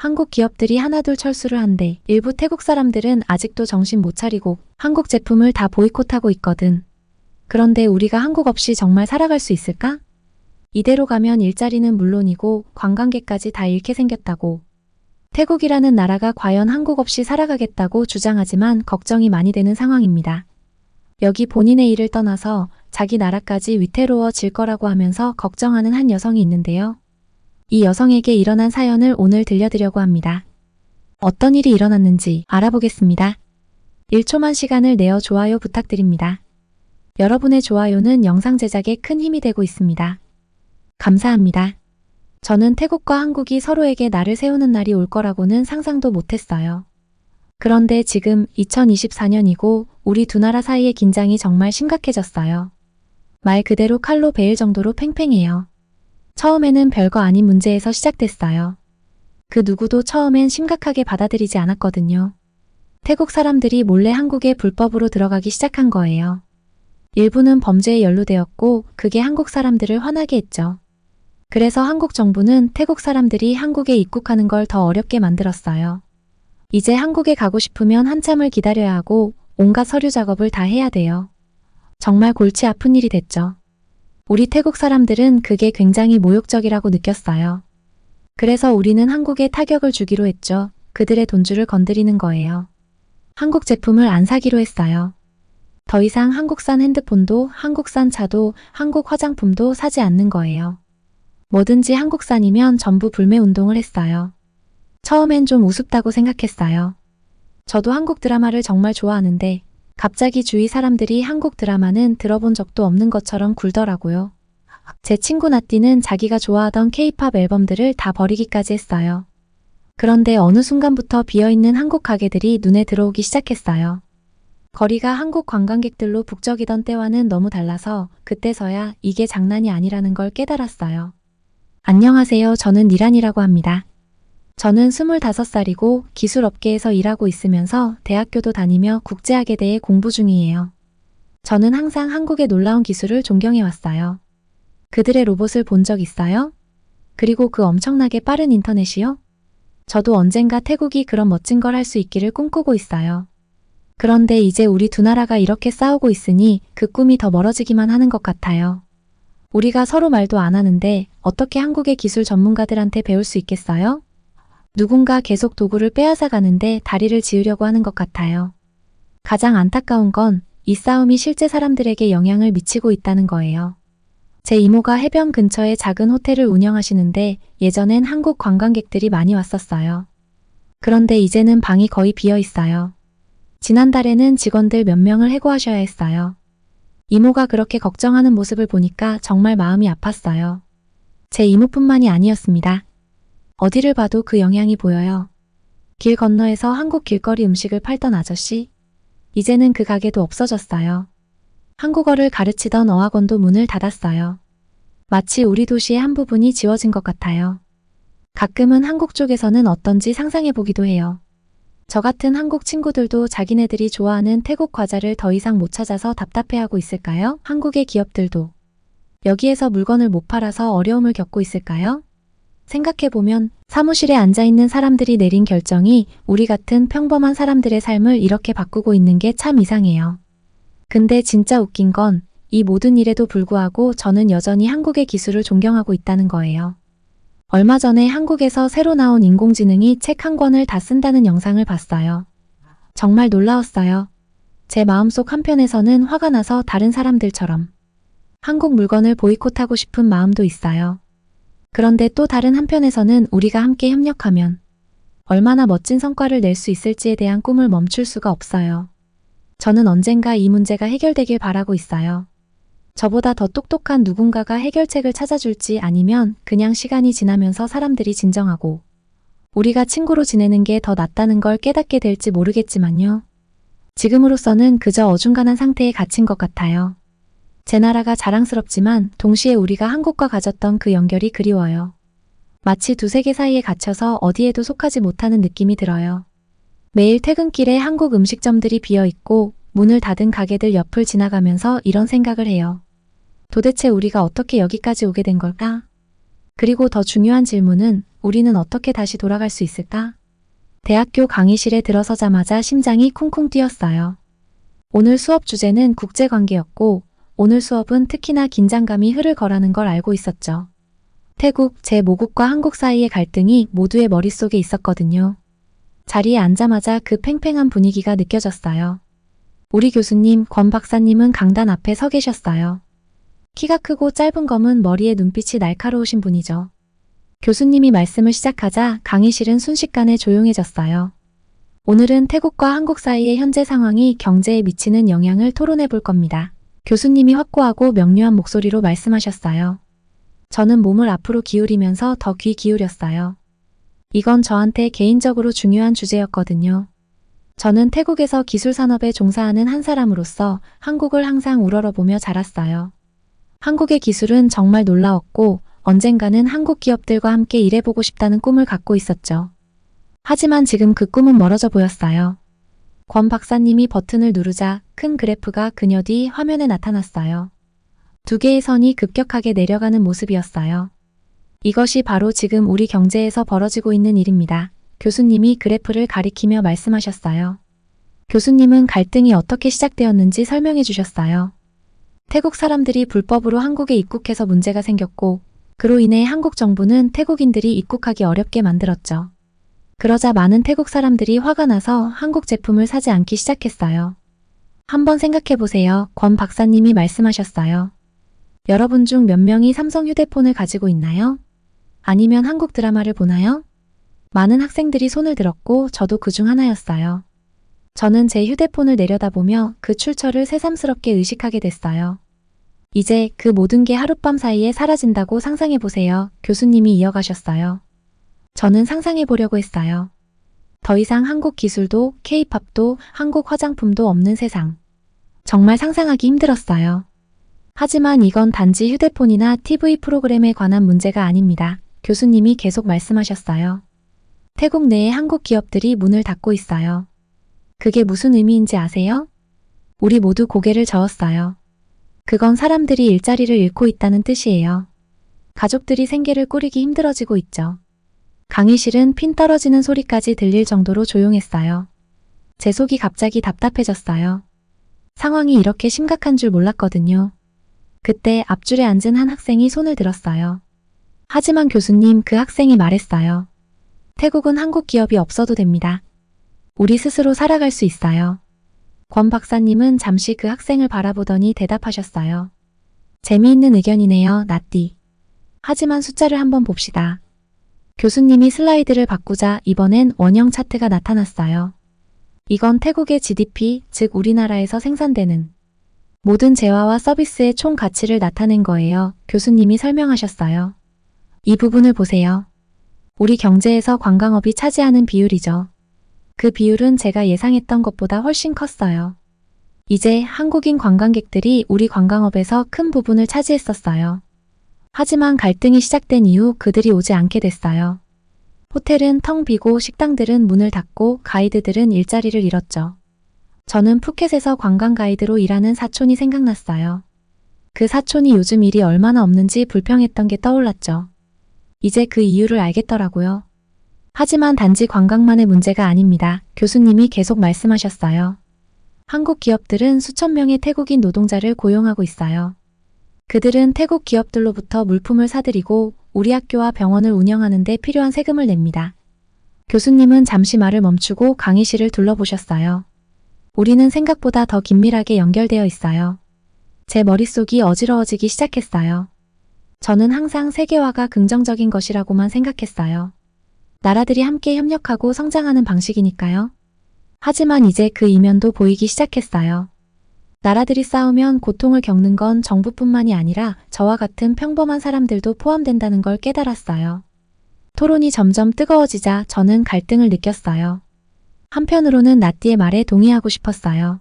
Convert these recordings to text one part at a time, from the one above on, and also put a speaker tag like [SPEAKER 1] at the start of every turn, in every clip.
[SPEAKER 1] 한국 기업들이 하나둘 철수를 한대. 일부 태국 사람들은 아직도 정신 못 차리고 한국 제품을 다 보이콧하고 있거든. 그런데 우리가 한국 없이 정말 살아갈 수 있을까? 이대로 가면 일자리는 물론이고 관광객까지 다 잃게 생겼다고. 태국이라는 나라가 과연 한국 없이 살아가겠다고 주장하지만 걱정이 많이 되는 상황입니다. 여기 본인의 일을 떠나서 자기 나라까지 위태로워질 거라고 하면서 걱정하는 한 여성이 있는데요. 이 여성에게 일어난 사연을 오늘 들려드리려고 합니다. 어떤 일이 일어났는지 알아보겠습니다. 1초만 시간을 내어 좋아요 부탁드립니다. 여러분의 좋아요는 영상 제작에 큰 힘이 되고 있습니다. 감사합니다. 저는 태국과 한국이 서로에게 날을 세우는 날이 올 거라고는 상상도 못했어요. 그런데 지금 2024년이고 우리 두 나라 사이의 긴장이 정말 심각해졌어요. 말 그대로 칼로 베일 정도로 팽팽해요. 처음에는 별거 아닌 문제에서 시작됐어요. 그 누구도 처음엔 심각하게 받아들이지 않았거든요. 태국 사람들이 몰래 한국에 불법으로 들어가기 시작한 거예요. 일부는 범죄에 연루되었고 그게 한국 사람들을 화나게 했죠. 그래서 한국 정부는 태국 사람들이 한국에 입국하는 걸 더 어렵게 만들었어요. 이제 한국에 가고 싶으면 한참을 기다려야 하고 온갖 서류 작업을 다 해야 돼요. 정말 골치 아픈 일이 됐죠. 우리 태국 사람들은 그게 굉장히 모욕적이라고 느꼈어요. 그래서 우리는 한국에 타격을 주기로 했죠. 그들의 돈줄을 건드리는 거예요. 한국 제품을 안 사기로 했어요. 더 이상 한국산 핸드폰도 한국산 차도 한국 화장품도 사지 않는 거예요. 뭐든지 한국산이면 전부 불매 운동을 했어요. 처음엔 좀 우습다고 생각했어요. 저도 한국 드라마를 정말 좋아하는데 갑자기 주위 사람들이 한국 드라마는 들어본 적도 없는 것처럼 굴더라고요. 제 친구 나띠는 자기가 좋아하던 K-팝 앨범들을 다 버리기까지 했어요. 그런데 어느 순간부터 비어있는 한국 가게들이 눈에 들어오기 시작했어요. 거리가 한국 관광객들로 북적이던 때와는 너무 달라서 그때서야 이게 장난이 아니라는 걸 깨달았어요. 안녕하세요. 저는 니란이라고 합니다. 저는 25살이고 기술업계에서 일하고 있으면서 대학교도 다니며 국제학에 대해 공부 중이에요. 저는 항상 한국의 놀라운 기술을 존경해왔어요. 그들의 로봇을 본 적 있어요? 그리고 그 엄청나게 빠른 인터넷이요? 저도 언젠가 태국이 그런 멋진 걸 할 수 있기를 꿈꾸고 있어요. 그런데 이제 우리 두 나라가 이렇게 싸우고 있으니 그 꿈이 더 멀어지기만 하는 것 같아요. 우리가 서로 말도 안 하는데 어떻게 한국의 기술 전문가들한테 배울 수 있겠어요? 누군가 계속 도구를 빼앗아 가는데 다리를 지으려고 하는 것 같아요. 가장 안타까운 건 이 싸움이 실제 사람들에게 영향을 미치고 있다는 거예요. 제 이모가 해변 근처에 작은 호텔을 운영하시는데 예전엔 한국 관광객들이 많이 왔었어요. 그런데 이제는 방이 거의 비어 있어요. 지난달에는 직원들 몇 명을 해고하셔야 했어요. 이모가 그렇게 걱정하는 모습을 보니까 정말 마음이 아팠어요. 제 이모뿐만이 아니었습니다. 어디를 봐도 그 영향이 보여요. 길 건너에서 한국 길거리 음식을 팔던 아저씨? 이제는 그 가게도 없어졌어요. 한국어를 가르치던 어학원도 문을 닫았어요. 마치 우리 도시의 한 부분이 지워진 것 같아요. 가끔은 한국 쪽에서는 어떤지 상상해보기도 해요. 저 같은 한국 친구들도 자기네들이 좋아하는 태국 과자를 더 이상 못 찾아서 답답해하고 있을까요? 한국의 기업들도 여기에서 물건을 못 팔아서 어려움을 겪고 있을까요? 생각해보면 사무실에 앉아있는 사람들이 내린 결정이 우리 같은 평범한 사람들의 삶을 이렇게 바꾸고 있는 게 참 이상해요. 근데 진짜 웃긴 건 이 모든 일에도 불구하고 저는 여전히 한국의 기술을 존경하고 있다는 거예요. 얼마 전에 한국에서 새로 나온 인공지능이 책 한 권을 다 쓴다는 영상을 봤어요. 정말 놀라웠어요. 제 마음속 한편에서는 화가 나서 다른 사람들처럼 한국 물건을 보이콧하고 싶은 마음도 있어요. 그런데 또 다른 한편에서는 우리가 함께 협력하면 얼마나 멋진 성과를 낼 수 있을지에 대한 꿈을 멈출 수가 없어요. 저는 언젠가 이 문제가 해결되길 바라고 있어요. 저보다 더 똑똑한 누군가가 해결책을 찾아줄지 아니면 그냥 시간이 지나면서 사람들이 진정하고 우리가 친구로 지내는 게 더 낫다는 걸 깨닫게 될지 모르겠지만요. 지금으로서는 그저 어중간한 상태에 갇힌 것 같아요. 제 나라가 자랑스럽지만 동시에 우리가 한국과 가졌던 그 연결이 그리워요. 마치 두 세계 사이에 갇혀서 어디에도 속하지 못하는 느낌이 들어요. 매일 퇴근길에 한국 음식점들이 비어있고 문을 닫은 가게들 옆을 지나가면서 이런 생각을 해요. 도대체 우리가 어떻게 여기까지 오게 된 걸까? 그리고 더 중요한 질문은 우리는 어떻게 다시 돌아갈 수 있을까? 대학교 강의실에 들어서자마자 심장이 쿵쿵 뛰었어요. 오늘 수업 주제는 국제관계였고 오늘 수업은 특히나 긴장감이 흐를 거라는 걸 알고 있었죠. 태국, 제 모국과 한국 사이의 갈등이 모두의 머릿속에 있었거든요. 자리에 앉자마자 그 팽팽한 분위기가 느껴졌어요. 우리 교수님, 권 박사님은 강단 앞에 서 계셨어요. 키가 크고 짧은 검은 머리에 눈빛이 날카로우신 분이죠. 교수님이 말씀을 시작하자 강의실은 순식간에 조용해졌어요. 오늘은 태국과 한국 사이의 현재 상황이 경제에 미치는 영향을 토론해 볼 겁니다. 교수님이 확고하고 명료한 목소리로 말씀하셨어요. 저는 몸을 앞으로 기울이면서 더 귀 기울였어요. 이건 저한테 개인적으로 중요한 주제였거든요. 저는 태국에서 기술 산업에 종사하는 한 사람으로서 한국을 항상 우러러보며 자랐어요. 한국의 기술은 정말 놀라웠고 언젠가는 한국 기업들과 함께 일해보고 싶다는 꿈을 갖고 있었죠. 하지만 지금 그 꿈은 멀어져 보였어요. 권 박사님이 버튼을 누르자 큰 그래프가 그녀 뒤 화면에 나타났어요. 두 개의 선이 급격하게 내려가는 모습이었어요. 이것이 바로 지금 우리 경제에서 벌어지고 있는 일입니다. 교수님이 그래프를 가리키며 말씀하셨어요. 교수님은 갈등이 어떻게 시작되었는지 설명해 주셨어요. 태국 사람들이 불법으로 한국에 입국해서 문제가 생겼고 그로 인해 한국 정부는 태국인들이 입국하기 어렵게 만들었죠. 그러자 많은 태국 사람들이 화가 나서 한국 제품을 사지 않기 시작했어요. 한번 생각해 보세요. 권 박사님이 말씀하셨어요. 여러분 중 몇 명이 삼성 휴대폰을 가지고 있나요? 아니면 한국 드라마를 보나요? 많은 학생들이 손을 들었고 저도 그중 하나였어요. 저는 제 휴대폰을 내려다보며 그 출처를 새삼스럽게 의식하게 됐어요. 이제 그 모든 게 하룻밤 사이에 사라진다고 상상해 보세요. 교수님이 이어가셨어요. 저는 상상해 보려고 했어요. 더 이상 한국 기술도 K-팝도 한국 화장품도 없는 세상. 정말 상상하기 힘들었어요. 하지만 이건 단지 휴대폰이나 TV 프로그램에 관한 문제가 아닙니다. 교수님이 계속 말씀하셨어요. 태국 내에 한국 기업들이 문을 닫고 있어요. 그게 무슨 의미인지 아세요? 우리 모두 고개를 저었어요. 그건 사람들이 일자리를 잃고 있다는 뜻이에요. 가족들이 생계를 꾸리기 힘들어지고 있죠. 강의실은 핀 떨어지는 소리까지 들릴 정도로 조용했어요. 제 속이 갑자기 답답해졌어요. 상황이 이렇게 심각한 줄 몰랐거든요. 그때 앞줄에 앉은 한 학생이 손을 들었어요. 하지만 교수님, 그 학생이 말했어요. 태국은 한국 기업이 없어도 됩니다. 우리 스스로 살아갈 수 있어요. 권 박사님은 잠시 그 학생을 바라보더니 대답하셨어요. 재미있는 의견이네요, 나띠. 하지만 숫자를 한번 봅시다. 교수님이 슬라이드를 바꾸자 이번엔 원형 차트가 나타났어요. 이건 태국의 GDP, 즉 우리나라에서 생산되는 모든 재화와 서비스의 총 가치를 나타낸 거예요. 교수님이 설명하셨어요. 이 부분을 보세요. 우리 경제에서 관광업이 차지하는 비율이죠. 그 비율은 제가 예상했던 것보다 훨씬 컸어요. 이제 한국인 관광객들이 우리 관광업에서 큰 부분을 차지했었어요. 하지만 갈등이 시작된 이후 그들이 오지 않게 됐어요. 호텔은 텅 비고 식당들은 문을 닫고 가이드들은 일자리를 잃었죠. 저는 푸켓에서 관광 가이드로 일하는 사촌이 생각났어요. 그 사촌이 요즘 일이 얼마나 없는지 불평했던 게 떠올랐죠. 이제 그 이유를 알겠더라고요. 하지만 단지 관광만의 문제가 아닙니다. 교수님이 계속 말씀하셨어요. 한국 기업들은 수천 명의 태국인 노동자를 고용하고 있어요. 그들은 태국 기업들로부터 물품을 사들이고 우리 학교와 병원을 운영하는 데 필요한 세금을 냅니다. 교수님은 잠시 말을 멈추고 강의실을 둘러보셨어요. 우리는 생각보다 더 긴밀하게 연결되어 있어요. 제 머릿속이 어지러워지기 시작했어요. 저는 항상 세계화가 긍정적인 것이라고만 생각했어요. 나라들이 함께 협력하고 성장하는 방식이니까요. 하지만 이제 그 이면도 보이기 시작했어요. 나라들이 싸우면 고통을 겪는 건 정부뿐만이 아니라 저와 같은 평범한 사람들도 포함된다는 걸 깨달았어요. 토론이 점점 뜨거워지자 저는 갈등을 느꼈어요. 한편으로는 나띠의 말에 동의하고 싶었어요.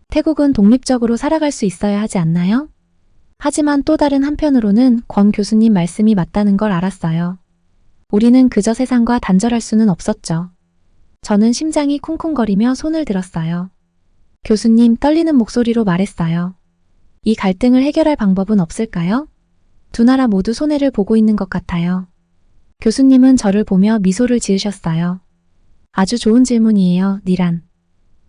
[SPEAKER 1] 태국은 독립적으로 살아갈 수 있어야 하지 않나요? 하지만 또 다른 한편으로는 권 교수님 말씀이 맞다는 걸 알았어요. 우리는 그저 세상과 단절할 수는 없었죠. 저는 심장이 쿵쿵거리며 손을 들었어요. 교수님, 떨리는 목소리로 말했어요. 이 갈등을 해결할 방법은 없을까요? 두 나라 모두 손해를 보고 있는 것 같아요. 교수님은 저를 보며 미소를 지으셨어요. 아주 좋은 질문이에요, 니란.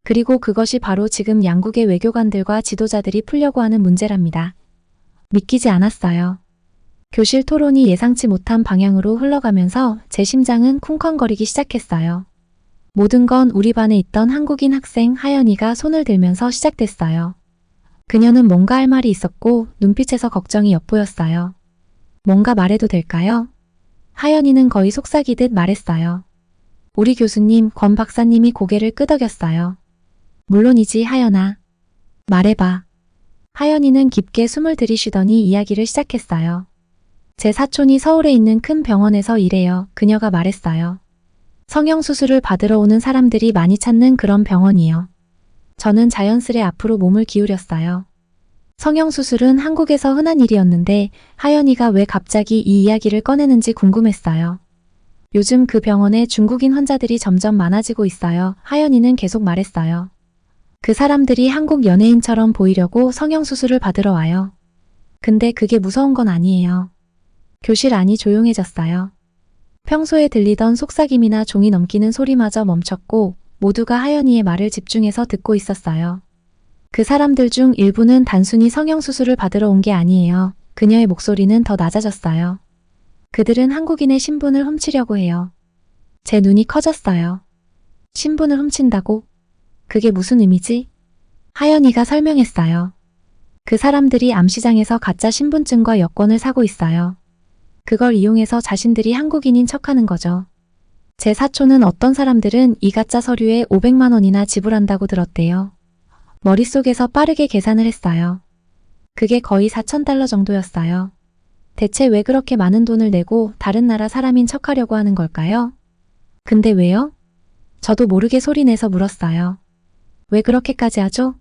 [SPEAKER 1] 그리고 그것이 바로 지금 양국의 외교관들과 지도자들이 풀려고 하는 문제랍니다. 믿기지 않았어요. 교실 토론이 예상치 못한 방향으로 흘러가면서 제 심장은 쿵쾅거리기 시작했어요. 모든 건 우리 반에 있던 한국인 학생 하연이가 손을 들면서 시작됐어요. 그녀는 뭔가 할 말이 있었고 눈빛에서 걱정이 엿보였어요. 뭔가 말해도 될까요? 하연이는 거의 속삭이듯 말했어요. 우리 교수님, 권 박사님이 고개를 끄덕였어요. 물론이지, 하연아. 말해봐. 하연이는 깊게 숨을 들이쉬더니 이야기를 시작했어요. 제 사촌이 서울에 있는 큰 병원에서 일해요. 그녀가 말했어요. 성형수술을 받으러 오는 사람들이 많이 찾는 그런 병원이요. 저는 자연스레 앞으로 몸을 기울였어요. 성형수술은 한국에서 흔한 일이었는데 하연이가 왜 갑자기 이 이야기를 꺼내는지 궁금했어요. 요즘 그 병원에 중국인 환자들이 점점 많아지고 있어요. 하연이는 계속 말했어요. 그 사람들이 한국 연예인처럼 보이려고 성형수술을 받으러 와요. 근데 그게 무서운 건 아니에요. 교실 안이 조용해졌어요. 평소에 들리던 속삭임이나 종이 넘기는 소리마저 멈췄고 모두가 하연이의 말을 집중해서 듣고 있었어요. 그 사람들 중 일부는 단순히 성형수술을 받으러 온 게 아니에요. 그녀의 목소리는 더 낮아졌어요. 그들은 한국인의 신분을 훔치려고 해요. 제 눈이 커졌어요. 신분을 훔친다고? 그게 무슨 의미지? 하연이가 설명했어요. 그 사람들이 암시장에서 가짜 신분증과 여권을 사고 있어요. 그걸 이용해서 자신들이 한국인인 척하는 거죠. 제 사촌은 어떤 사람들은 이 가짜 서류에 500만 원이나 지불한다고 들었대요. 머릿속에서 빠르게 계산을 했어요. 그게 거의 4,000달러 정도였어요. 대체 왜 그렇게 많은 돈을 내고 다른 나라 사람인 척하려고 하는 걸까요? 근데 왜요? 저도 모르게 소리내서 물었어요. 왜 그렇게까지 하죠?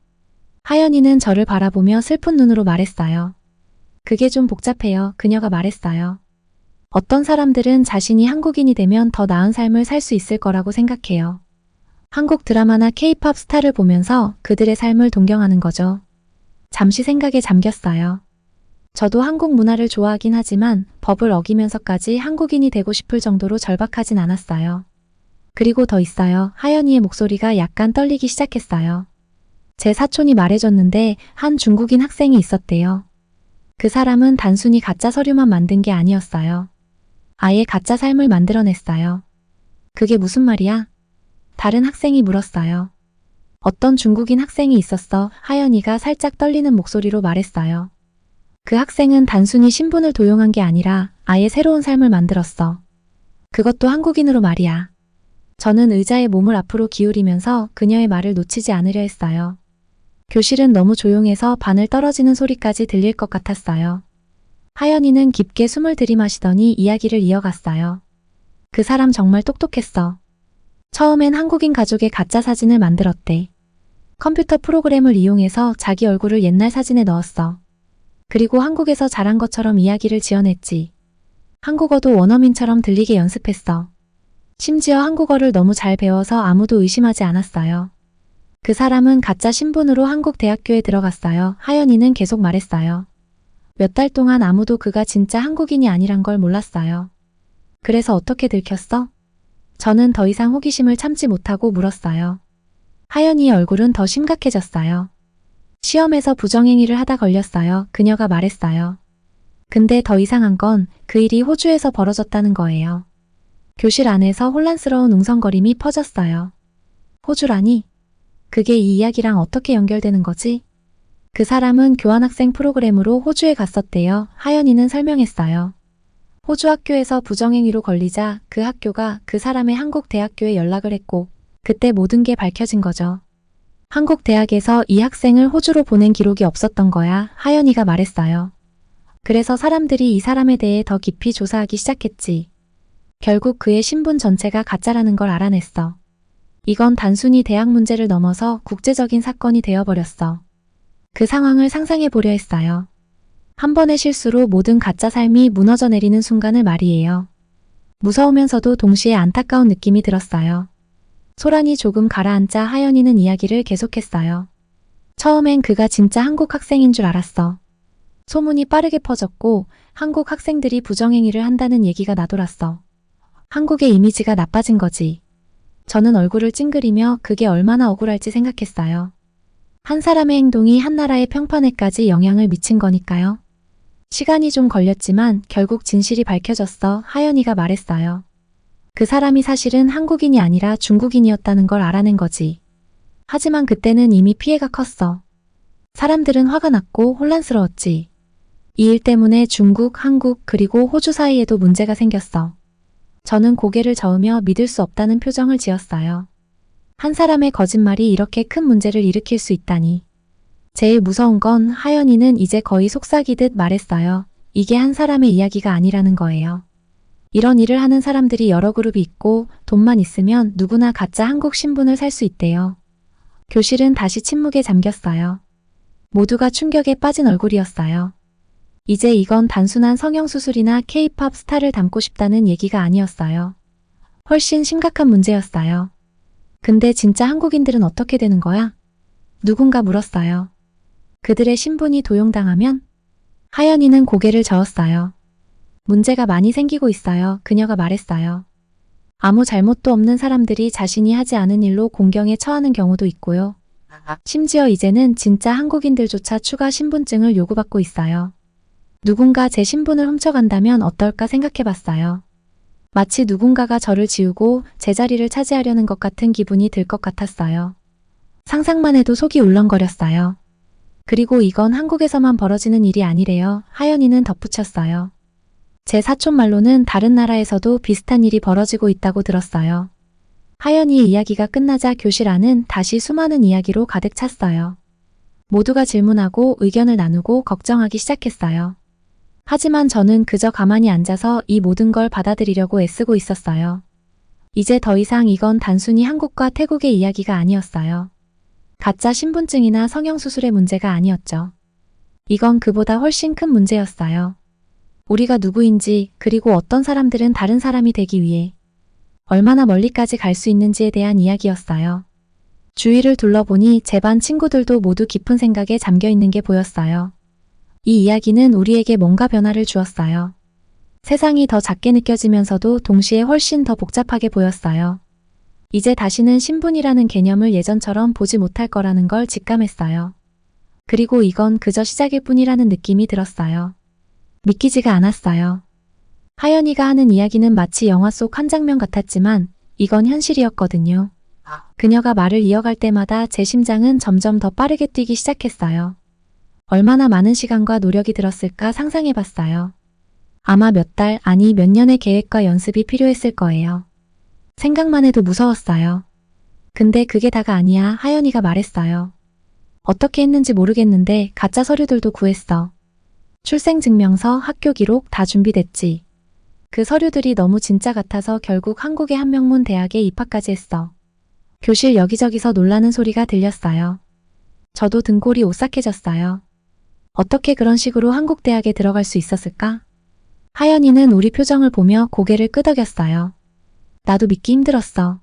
[SPEAKER 1] 하연이는 저를 바라보며 슬픈 눈으로 말했어요. 그게 좀 복잡해요. 그녀가 말했어요. 어떤 사람들은 자신이 한국인이 되면 더 나은 삶을 살 수 있을 거라고 생각해요. 한국 드라마나 K-팝 스타를 보면서 그들의 삶을 동경하는 거죠. 잠시 생각에 잠겼어요. 저도 한국 문화를 좋아하긴 하지만 법을 어기면서까지 한국인이 되고 싶을 정도로 절박하진 않았어요. 그리고 더 있어요. 하연이의 목소리가 약간 떨리기 시작했어요. 제 사촌이 말해줬는데 한 중국인 학생이 있었대요. 그 사람은 단순히 가짜 서류만 만든 게 아니었어요. 아예 가짜 삶을 만들어냈어요. 그게 무슨 말이야? 다른 학생이 물었어요. 어떤 중국인 학생이 있었어. 하연이가 살짝 떨리는 목소리로 말했어요. 그 학생은 단순히 신분을 도용한 게 아니라 아예 새로운 삶을 만들었어. 그것도 한국인으로 말이야. 저는 의자에 몸을 앞으로 기울이면서 그녀의 말을 놓치지 않으려 했어요. 교실은 너무 조용해서 바늘 떨어지는 소리까지 들릴 것 같았어요. 하연이는 깊게 숨을 들이마시더니 이야기를 이어갔어요. 그 사람 정말 똑똑했어. 처음엔 한국인 가족의 가짜 사진을 만들었대. 컴퓨터 프로그램을 이용해서 자기 얼굴을 옛날 사진에 넣었어. 그리고 한국에서 자란 것처럼 이야기를 지어냈지. 한국어도 원어민처럼 들리게 연습했어. 심지어 한국어를 너무 잘 배워서 아무도 의심하지 않았어요. 그 사람은 가짜 신분으로 한국 대학교에 들어갔어요. 하연이는 계속 말했어요. 몇 달 동안 아무도 그가 진짜 한국인이 아니란 걸 몰랐어요. 그래서 어떻게 들켰어? 저는 더 이상 호기심을 참지 못하고 물었어요. 하연이의 얼굴은 더 심각해졌어요. 시험에서 부정행위를 하다 걸렸어요. 그녀가 말했어요. 근데 더 이상한 건 그 일이 호주에서 벌어졌다는 거예요. 교실 안에서 혼란스러운 웅성거림이 퍼졌어요. 호주라니? 그게 이 이야기랑 어떻게 연결되는 거지? 그 사람은 교환학생 프로그램으로 호주에 갔었대요. 하연이는 설명했어요. 호주 학교에서 부정행위로 걸리자 그 학교가 그 사람의 한국 대학교에 연락을 했고 그때 모든 게 밝혀진 거죠. 한국 대학에서 이 학생을 호주로 보낸 기록이 없었던 거야. 하연이가 말했어요. 그래서 사람들이 이 사람에 대해 더 깊이 조사하기 시작했지. 결국 그의 신분 전체가 가짜라는 걸 알아냈어. 이건 단순히 대학 문제를 넘어서 국제적인 사건이 되어버렸어. 그 상황을 상상해 보려 했어요. 한 번의 실수로 모든 가짜 삶이 무너져 내리는 순간을 말이에요. 무서우면서도 동시에 안타까운 느낌이 들었어요. 소란이 조금 가라앉자 하연이는 이야기를 계속했어요. 처음엔 그가 진짜 한국 학생인 줄 알았어. 소문이 빠르게 퍼졌고 한국 학생들이 부정행위를 한다는 얘기가 나돌았어. 한국의 이미지가 나빠진 거지. 저는 얼굴을 찡그리며 그게 얼마나 억울할지 생각했어요. 한 사람의 행동이 한 나라의 평판에까지 영향을 미친 거니까요. 시간이 좀 걸렸지만 결국 진실이 밝혀졌어. 하연이가 말했어요. 그 사람이 사실은 한국인이 아니라 중국인이었다는 걸 알아낸 거지. 하지만 그때는 이미 피해가 컸어. 사람들은 화가 났고 혼란스러웠지. 이 일 때문에 중국, 한국, 그리고 호주 사이에도 문제가 생겼어. 저는 고개를 저으며 믿을 수 없다는 표정을 지었어요. 한 사람의 거짓말이 이렇게 큰 문제를 일으킬 수 있다니. 제일 무서운 건 하연이는 이제 거의 속삭이듯 말했어요. 이게 한 사람의 이야기가 아니라는 거예요. 이런 일을 하는 사람들이 여러 그룹이 있고 돈만 있으면 누구나 가짜 한국 신분을 살 수 있대요. 교실은 다시 침묵에 잠겼어요. 모두가 충격에 빠진 얼굴이었어요. 이제 이건 단순한 성형수술이나 K-팝 스타를 닮고 싶다는 얘기가 아니었어요. 훨씬 심각한 문제였어요. 근데 진짜 한국인들은 어떻게 되는 거야? 누군가 물었어요. 그들의 신분이 도용당하면? 하연이는 고개를 저었어요. 문제가 많이 생기고 있어요. 그녀가 말했어요. 아무 잘못도 없는 사람들이 자신이 하지 않은 일로 공경에 처하는 경우도 있고요. 심지어 이제는 진짜 한국인들조차 추가 신분증을 요구받고 있어요. 누군가 제 신분을 훔쳐간다면 어떨까 생각해봤어요. 마치 누군가가 저를 지우고 제 자리를 차지하려는 것 같은 기분이 들 것 같았어요. 상상만 해도 속이 울렁거렸어요. 그리고 이건 한국에서만 벌어지는 일이 아니래요. 하연이는 덧붙였어요. 제 사촌 말로는 다른 나라에서도 비슷한 일이 벌어지고 있다고 들었어요. 하연이의 이야기가 끝나자 교실 안은 다시 수많은 이야기로 가득 찼어요. 모두가 질문하고 의견을 나누고 걱정하기 시작했어요. 하지만 저는 그저 가만히 앉아서 이 모든 걸 받아들이려고 애쓰고 있었어요. 이제 더 이상 이건 단순히 한국과 태국의 이야기가 아니었어요. 가짜 신분증이나 성형수술의 문제가 아니었죠. 이건 그보다 훨씬 큰 문제였어요. 우리가 누구인지, 그리고 어떤 사람들은 다른 사람이 되기 위해 얼마나 멀리까지 갈 수 있는지에 대한 이야기였어요. 주위를 둘러보니 제 반 친구들도 모두 깊은 생각에 잠겨 있는 게 보였어요. 이 이야기는 우리에게 뭔가 변화를 주었어요. 세상이 더 작게 느껴지면서도 동시에 훨씬 더 복잡하게 보였어요. 이제 다시는 신분이라는 개념을 예전처럼 보지 못할 거라는 걸 직감했어요. 그리고 이건 그저 시작일 뿐이라는 느낌이 들었어요. 믿기지가 않았어요. 하연이가 하는 이야기는 마치 영화 속 한 장면 같았지만 이건 현실이었거든요. 그녀가 말을 이어갈 때마다 제 심장은 점점 더 빠르게 뛰기 시작했어요. 얼마나 많은 시간과 노력이 들었을까 상상해봤어요. 아마 몇 달, 아니 몇 년의 계획과 연습이 필요했을 거예요. 생각만 해도 무서웠어요. 근데 그게 다가 아니야. 하연이가 말했어요. 어떻게 했는지 모르겠는데 가짜 서류들도 구했어. 출생증명서, 학교 기록 다 준비됐지. 그 서류들이 너무 진짜 같아서 결국 한국의 한 명문 대학에 입학까지 했어. 교실 여기저기서 놀라는 소리가 들렸어요. 저도 등골이 오싹해졌어요. 어떻게 그런 식으로 한국 대학에 들어갈 수 있었을까? 하연이는 우리 표정을 보며 고개를 끄덕였어요. 나도 믿기 힘들었어.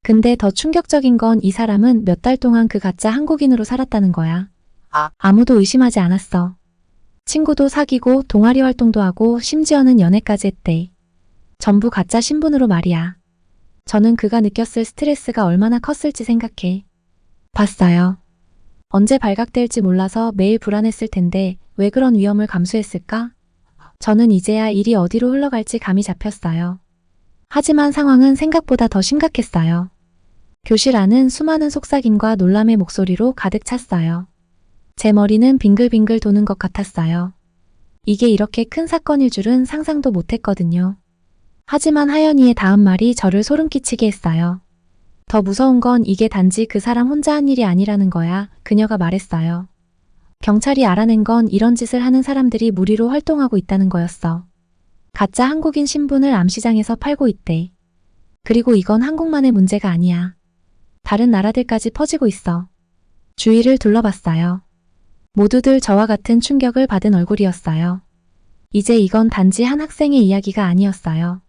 [SPEAKER 1] 근데 더 충격적인 건 이 사람은 몇 달 동안 그 가짜 한국인으로 살았다는 거야. 아무도 의심하지 않았어. 친구도 사귀고 동아리 활동도 하고 심지어는 연애까지 했대. 전부 가짜 신분으로 말이야. 저는 그가 느꼈을 스트레스가 얼마나 컸을지 생각해 봤어요. 언제 발각될지 몰라서 매일 불안했을 텐데 왜 그런 위험을 감수했을까? 저는 이제야 일이 어디로 흘러갈지 감이 잡혔어요. 하지만 상황은 생각보다 더 심각했어요. 교실 안은 수많은 속삭임과 놀람의 목소리로 가득 찼어요. 제 머리는 빙글빙글 도는 것 같았어요. 이게 이렇게 큰 사건일 줄은 상상도 못했거든요. 하지만 하연이의 다음 말이 저를 소름 끼치게 했어요. 더 무서운 건 이게 단지 그 사람 혼자 한 일이 아니라는 거야. 그녀가 말했어요. 경찰이 알아낸 건 이런 짓을 하는 사람들이 무리로 활동하고 있다는 거였어. 가짜 한국인 신분을 암시장에서 팔고 있대. 그리고 이건 한국만의 문제가 아니야. 다른 나라들까지 퍼지고 있어. 주위를 둘러봤어요. 모두들 저와 같은 충격을 받은 얼굴이었어요. 이제 이건 단지 한 학생의 이야기가 아니었어요.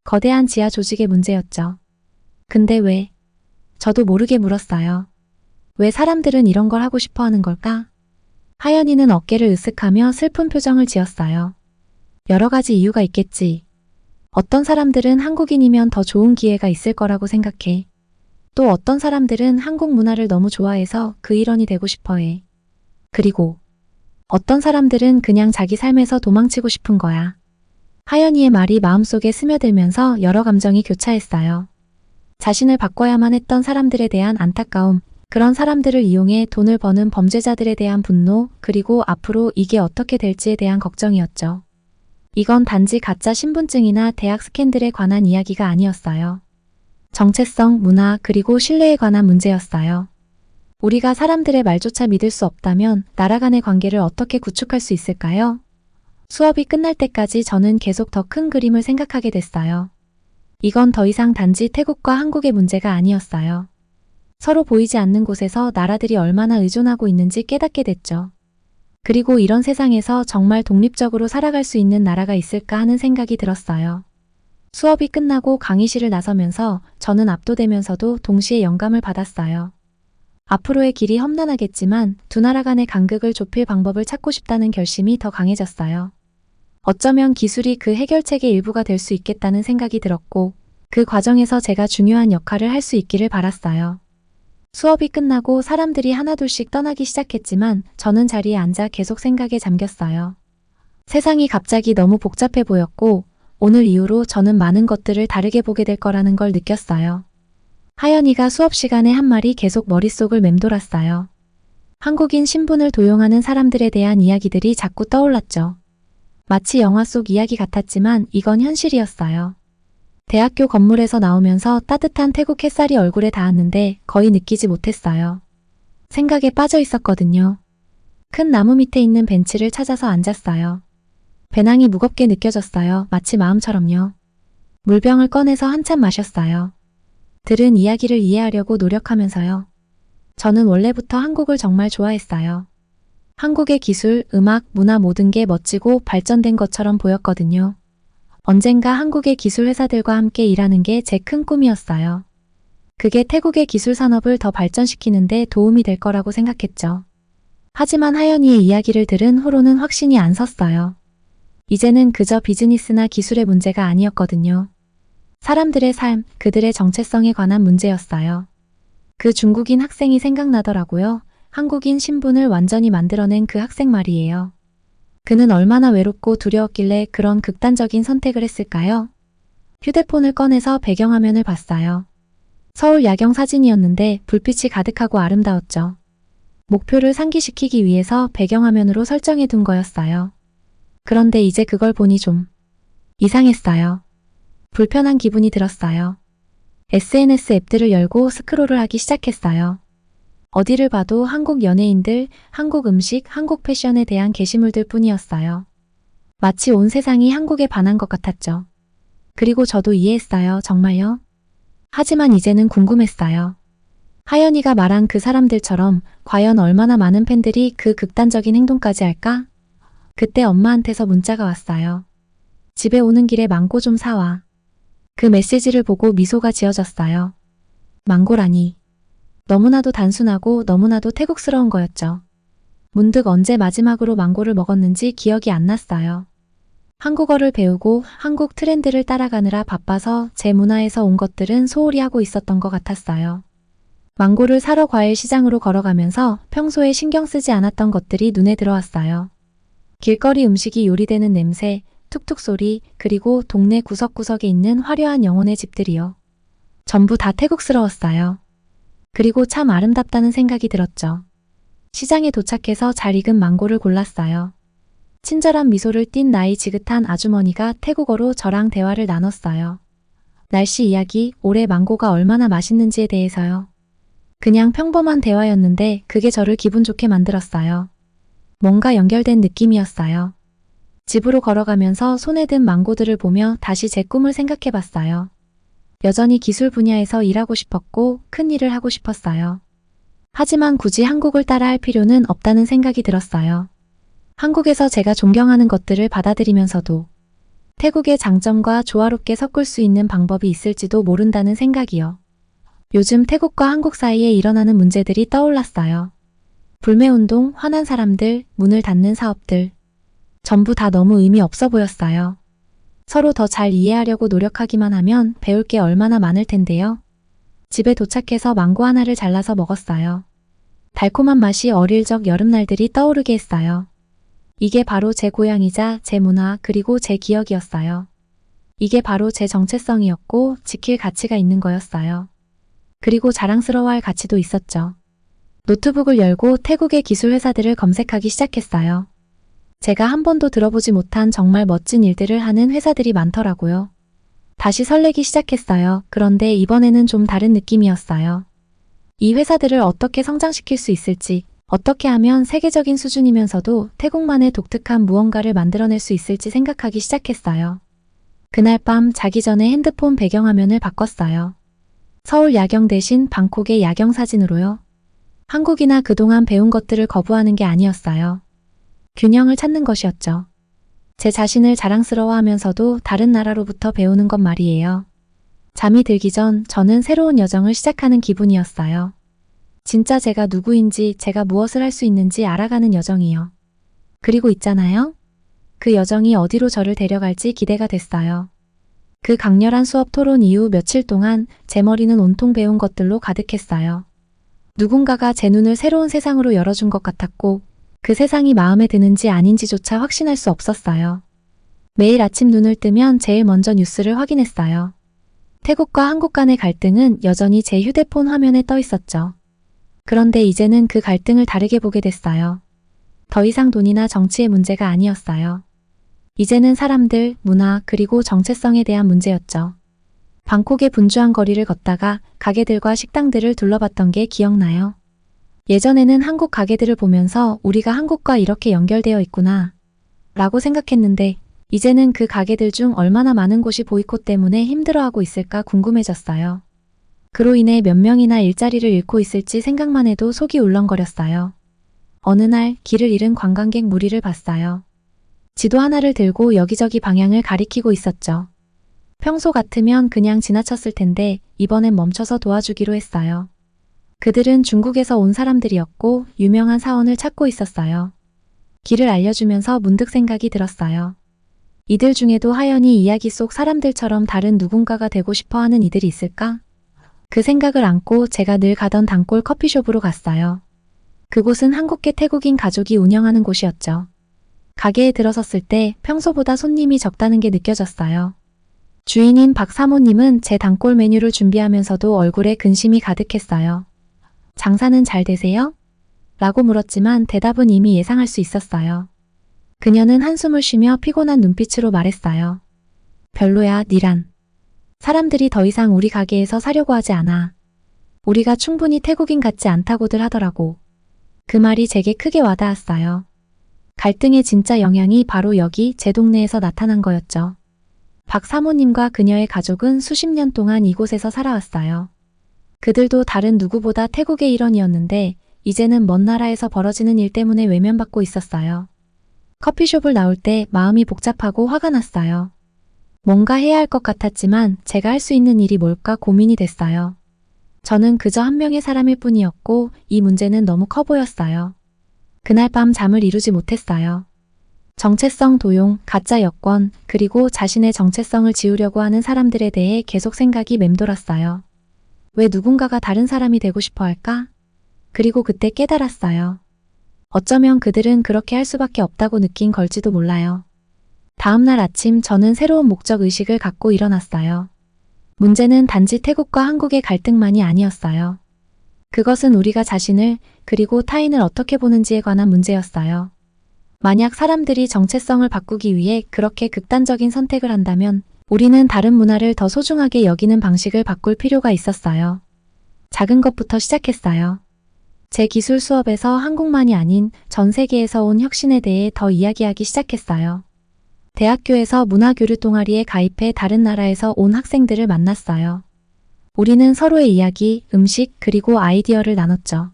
[SPEAKER 1] 거대한 지하 조직의 문제였죠. 근데 왜? 저도 모르게 물었어요. 왜 사람들은 이런 걸 하고 싶어 하는 걸까? 하연이는 어깨를 으쓱하며 슬픈 표정을 지었어요. 여러 가지 이유가 있겠지. 어떤 사람들은 한국인이면 더 좋은 기회가 있을 거라고 생각해. 또 어떤 사람들은 한국 문화를 너무 좋아해서 그 일원이 되고 싶어 해. 그리고 어떤 사람들은 그냥 자기 삶에서 도망치고 싶은 거야. 하연이의 말이 마음속에 스며들면서 여러 감정이 교차했어요. 자신을 바꿔야만 했던 사람들에 대한 안타까움, 그런 사람들을 이용해 돈을 버는 범죄자들에 대한 분노, 그리고 앞으로 이게 어떻게 될지에 대한 걱정이었죠. 이건 단지 가짜 신분증이나 대학 스캔들에 관한 이야기가 아니었어요. 정체성, 문화, 그리고 신뢰에 관한 문제였어요. 우리가 사람들의 말조차 믿을 수 없다면 나라 간의 관계를 어떻게 구축할 수 있을까요? 수업이 끝날 때까지 저는 계속 더 큰 그림을 생각하게 됐어요. 이건 더 이상 단지 태국과 한국의 문제가 아니었어요. 서로 보이지 않는 곳에서 나라들이 얼마나 의존하고 있는지 깨닫게 됐죠. 그리고 이런 세상에서 정말 독립적으로 살아갈 수 있는 나라가 있을까 하는 생각이 들었어요. 수업이 끝나고 강의실을 나서면서 저는 압도되면서도 동시에 영감을 받았어요. 앞으로의 길이 험난하겠지만 두 나라 간의 간극을 좁힐 방법을 찾고 싶다는 결심이 더 강해졌어요. 어쩌면 기술이 그 해결책의 일부가 될 수 있겠다는 생각이 들었고 그 과정에서 제가 중요한 역할을 할 수 있기를 바랐어요. 수업이 끝나고 사람들이 하나둘씩 떠나기 시작했지만 저는 자리에 앉아 계속 생각에 잠겼어요. 세상이 갑자기 너무 복잡해 보였고 오늘 이후로 저는 많은 것들을 다르게 보게 될 거라는 걸 느꼈어요. 하연이가 수업 시간에 한 말이 계속 머릿속을 맴돌았어요. 한국인 신분을 도용하는 사람들에 대한 이야기들이 자꾸 떠올랐죠. 마치 영화 속 이야기 같았지만 이건 현실이었어요. 대학교 건물에서 나오면서 따뜻한 태국 햇살이 얼굴에 닿았는데 거의 느끼지 못했어요. 생각에 빠져 있었거든요. 큰 나무 밑에 있는 벤치를 찾아서 앉았어요. 배낭이 무겁게 느껴졌어요. 마치 마음처럼요. 물병을 꺼내서 한참 마셨어요. 들은 이야기를 이해하려고 노력하면서요. 저는 원래부터 한국을 정말 좋아했어요. 한국의 기술, 음악, 문화 모든 게 멋지고 발전된 것처럼 보였거든요. 언젠가 한국의 기술 회사들과 함께 일하는 게 제 큰 꿈이었어요. 그게 태국의 기술 산업을 더 발전시키는 데 도움이 될 거라고 생각했죠. 하지만 하연이의 이야기를 들은 후로는 확신이 안 섰어요. 이제는 그저 비즈니스나 기술의 문제가 아니었거든요. 사람들의 삶, 그들의 정체성에 관한 문제였어요. 그 중국인 학생이 생각나더라고요. 한국인 신분을 완전히 만들어낸 그 학생 말이에요. 그는 얼마나 외롭고 두려웠길래 그런 극단적인 선택을 했을까요? 휴대폰을 꺼내서 배경화면을 봤어요. 서울 야경 사진이었는데 불빛이 가득하고 아름다웠죠. 목표를 상기시키기 위해서 배경화면으로 설정해 둔 거였어요. 그런데 이제 그걸 보니 좀 이상했어요. 불편한 기분이 들었어요. SNS 앱들을 열고 스크롤을 하기 시작했어요. 어디를 봐도 한국 연예인들, 한국 음식, 한국 패션에 대한 게시물들 뿐이었어요. 마치 온 세상이 한국에 반한 것 같았죠. 그리고 저도 이해했어요. 정말요? 하지만 이제는 궁금했어요. 하연이가 말한 그 사람들처럼 과연 얼마나 많은 팬들이 그 극단적인 행동까지 할까? 그때 엄마한테서 문자가 왔어요. 집에 오는 길에 망고 좀 사와. 그 메시지를 보고 미소가 지어졌어요. 망고라니. 너무나도 단순하고 너무나도 태국스러운 거였죠. 문득 언제 마지막으로 망고를 먹었는지 기억이 안 났어요. 한국어를 배우고 한국 트렌드를 따라가느라 바빠서 제 문화에서 온 것들은 소홀히 하고 있었던 것 같았어요. 망고를 사러 과일 시장으로 걸어가면서 평소에 신경 쓰지 않았던 것들이 눈에 들어왔어요. 길거리 음식이 요리되는 냄새, 툭툭 소리, 그리고 동네 구석구석에 있는 화려한 영혼의 집들이요. 전부 다 태국스러웠어요. 그리고 참 아름답다는 생각이 들었죠. 시장에 도착해서 잘 익은 망고를 골랐어요. 친절한 미소를 띤 나이 지긋한 아주머니가 태국어로 저랑 대화를 나눴어요. 날씨 이야기, 올해 망고가 얼마나 맛있는지에 대해서요. 그냥 평범한 대화였는데 그게 저를 기분 좋게 만들었어요. 뭔가 연결된 느낌이었어요. 집으로 걸어가면서 손에 든 망고들을 보며 다시 제 꿈을 생각해봤어요. 여전히 기술 분야에서 일하고 싶었고 큰 일을 하고 싶었어요. 하지만 굳이 한국을 따라할 필요는 없다는 생각이 들었어요. 한국에서 제가 존경하는 것들을 받아들이면서도 태국의 장점과 조화롭게 섞을 수 있는 방법이 있을지도 모른다는 생각이요. 요즘 태국과 한국 사이에 일어나는 문제들이 떠올랐어요. 불매운동, 화난 사람들, 문을 닫는 사업들. 전부 다 너무 의미 없어 보였어요. 서로 더 잘 이해하려고 노력하기만 하면 배울 게 얼마나 많을 텐데요. 집에 도착해서 망고 하나를 잘라서 먹었어요. 달콤한 맛이 어릴 적 여름날들이 떠오르게 했어요. 이게 바로 제 고향이자 제 문화 그리고 제 기억이었어요. 이게 바로 제 정체성이었고 지킬 가치가 있는 거였어요. 그리고 자랑스러워할 가치도 있었죠. 노트북을 열고 태국의 기술 회사들을 검색하기 시작했어요. 제가 한 번도 들어보지 못한 정말 멋진 일들을 하는 회사들이 많더라고요. 다시 설레기 시작했어요. 그런데 이번에는 좀 다른 느낌이었어요. 이 회사들을 어떻게 성장시킬 수 있을지, 어떻게 하면 세계적인 수준이면서도 태국만의 독특한 무언가를 만들어낼 수 있을지 생각하기 시작했어요. 그날 밤 자기 전에 핸드폰 배경화면을 바꿨어요. 서울 야경 대신 방콕의 야경 사진으로요. 한국이나 그동안 배운 것들을 거부하는 게 아니었어요. 균형을 찾는 것이었죠. 제 자신을 자랑스러워하면서도 다른 나라로부터 배우는 것 말이에요. 잠이 들기 전 저는 새로운 여정을 시작하는 기분이었어요. 진짜 제가 누구인지, 제가 무엇을 할 수 있는지 알아가는 여정이요. 그리고 있잖아요. 그 여정이 어디로 저를 데려갈지 기대가 됐어요. 그 강렬한 수업 토론 이후 며칠 동안 제 머리는 온통 배운 것들로 가득했어요. 누군가가 제 눈을 새로운 세상으로 열어준 것 같았고 그 세상이 마음에 드는지 아닌지조차 확신할 수 없었어요. 매일 아침 눈을 뜨면 제일 먼저 뉴스를 확인했어요. 태국과 한국 간의 갈등은 여전히 제 휴대폰 화면에 떠 있었죠. 그런데 이제는 그 갈등을 다르게 보게 됐어요. 더 이상 돈이나 정치의 문제가 아니었어요. 이제는 사람들, 문화, 그리고 정체성에 대한 문제였죠. 방콕의 분주한 거리를 걷다가 가게들과 식당들을 둘러봤던 게 기억나요. 예전에는 한국 가게들을 보면서 우리가 한국과 이렇게 연결되어 있구나 라고 생각했는데 이제는 그 가게들 중 얼마나 많은 곳이 보이콧 때문에 힘들어하고 있을까 궁금해졌어요. 그로 인해 몇 명이나 일자리를 잃고 있을지 생각만 해도 속이 울렁거렸어요. 어느 날 길을 잃은 관광객 무리를 봤어요. 지도 하나를 들고 여기저기 방향을 가리키고 있었죠. 평소 같으면 그냥 지나쳤을 텐데 이번엔 멈춰서 도와주기로 했어요. 그들은 중국에서 온 사람들이었고 유명한 사원을 찾고 있었어요. 길을 알려주면서 문득 생각이 들었어요. 이들 중에도 하연이 이야기 속 사람들처럼 다른 누군가가 되고 싶어 하는 이들이 있을까? 그 생각을 안고 제가 늘 가던 단골 커피숍으로 갔어요. 그곳은 한국계 태국인 가족이 운영하는 곳이었죠. 가게에 들어섰을 때 평소보다 손님이 적다는 게 느껴졌어요. 주인인 박 사모님은 제 단골 메뉴를 준비하면서도 얼굴에 근심이 가득했어요. 장사는 잘 되세요? 라고 물었지만 대답은 이미 예상할 수 있었어요. 그녀는 한숨을 쉬며 피곤한 눈빛으로 말했어요. 별로야, 니란. 사람들이 더 이상 우리 가게에서 사려고 하지 않아. 우리가 충분히 태국인 같지 않다고들 하더라고. 그 말이 제게 크게 와닿았어요. 갈등의 진짜 영향이 바로 여기 제 동네에서 나타난 거였죠. 박 사모님과 그녀의 가족은 수십 년 동안 이곳에서 살아왔어요. 그들도 다른 누구보다 태국의 일원이었는데 이제는 먼 나라에서 벌어지는 일 때문에 외면받고 있었어요. 커피숍을 나올 때 마음이 복잡하고 화가 났어요. 뭔가 해야 할 것 같았지만 제가 할 수 있는 일이 뭘까 고민이 됐어요. 저는 그저 한 명의 사람일 뿐이었고 이 문제는 너무 커 보였어요. 그날 밤 잠을 이루지 못했어요. 정체성 도용, 가짜 여권, 그리고 자신의 정체성을 지우려고 하는 사람들에 대해 계속 생각이 맴돌았어요. 왜 누군가가 다른 사람이 되고 싶어 할까? 그리고 그때 깨달았어요. 어쩌면 그들은 그렇게 할 수밖에 없다고 느낀 걸지도 몰라요. 다음 날 아침 저는 새로운 목적 의식을 갖고 일어났어요. 문제는 단지 태국과 한국의 갈등만이 아니었어요. 그것은 우리가 자신을 그리고 타인을 어떻게 보는지에 관한 문제였어요. 만약 사람들이 정체성을 바꾸기 위해 그렇게 극단적인 선택을 한다면 우리는 다른 문화를 더 소중하게 여기는 방식을 바꿀 필요가 있었어요. 작은 것부터 시작했어요. 제 기술 수업에서 한국만이 아닌 전 세계에서 온 혁신에 대해 더 이야기하기 시작했어요. 대학교에서 문화교류 동아리에 가입해 다른 나라에서 온 학생들을 만났어요. 우리는 서로의 이야기, 음식, 그리고 아이디어를 나눴죠.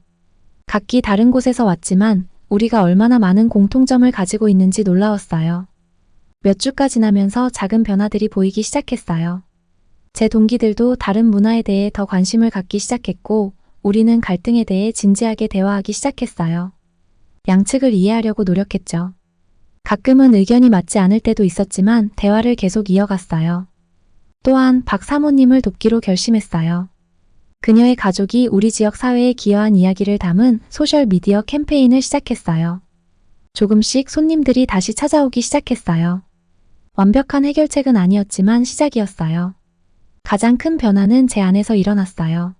[SPEAKER 1] 각기 다른 곳에서 왔지만 우리가 얼마나 많은 공통점을 가지고 있는지 놀라웠어요. 몇 주가 지나면서 작은 변화들이 보이기 시작했어요. 제 동기들도 다른 문화에 대해 더 관심을 갖기 시작했고 우리는 갈등에 대해 진지하게 대화하기 시작했어요. 양측을 이해하려고 노력했죠. 가끔은 의견이 맞지 않을 때도 있었지만 대화를 계속 이어갔어요. 또한 박 사모님을 돕기로 결심했어요. 그녀의 가족이 우리 지역 사회에 기여한 이야기를 담은 소셜미디어 캠페인을 시작했어요. 조금씩 손님들이 다시 찾아오기 시작했어요. 완벽한 해결책은 아니었지만 시작이었어요. 가장 큰 변화는 제 안에서 일어났어요.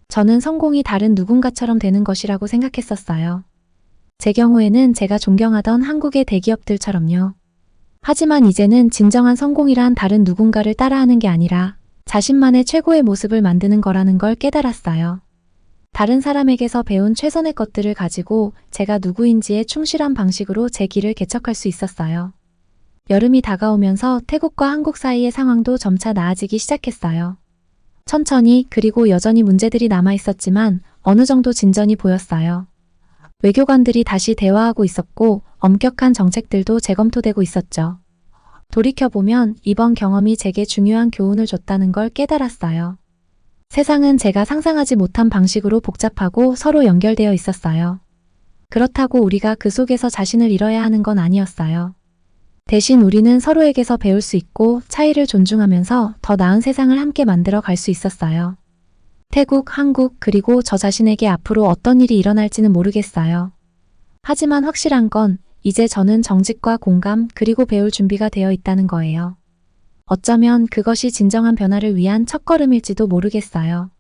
[SPEAKER 1] 저는 성공이 다른 누군가처럼 되는 것이라고 생각했었어요. 제 경우에는 제가 존경하던 한국의 대기업들처럼요. 하지만 이제는 진정한 성공이란 다른 누군가를 따라하는 게 아니라 자신만의 최고의 모습을 만드는 거라는 걸 깨달았어요. 다른 사람에게서 배운 최선의 것들을 가지고 제가 누구인지에 충실한 방식으로 제 길을 개척할 수 있었어요. 여름이 다가오면서 태국과 한국 사이의 상황도 점차 나아지기 시작했어요. 천천히, 그리고 여전히 문제들이 남아 있었지만 어느 정도 진전이 보였어요. 외교관들이 다시 대화하고 있었고 엄격한 정책들도 재검토되고 있었죠. 돌이켜보면 이번 경험이 제게 중요한 교훈을 줬다는 걸 깨달았어요. 세상은 제가 상상하지 못한 방식으로 복잡하고 서로 연결되어 있었어요. 그렇다고 우리가 그 속에서 자신을 잃어야 하는 건 아니었어요. 대신 우리는 서로에게서 배울 수 있고 차이를 존중하면서 더 나은 세상을 함께 만들어 갈 수 있었어요. 태국, 한국, 그리고 저 자신에게 앞으로 어떤 일이 일어날지는 모르겠어요. 하지만 확실한 건 이제 저는 정직과 공감, 그리고 배울 준비가 되어 있다는 거예요. 어쩌면 그것이 진정한 변화를 위한 첫걸음일지도 모르겠어요.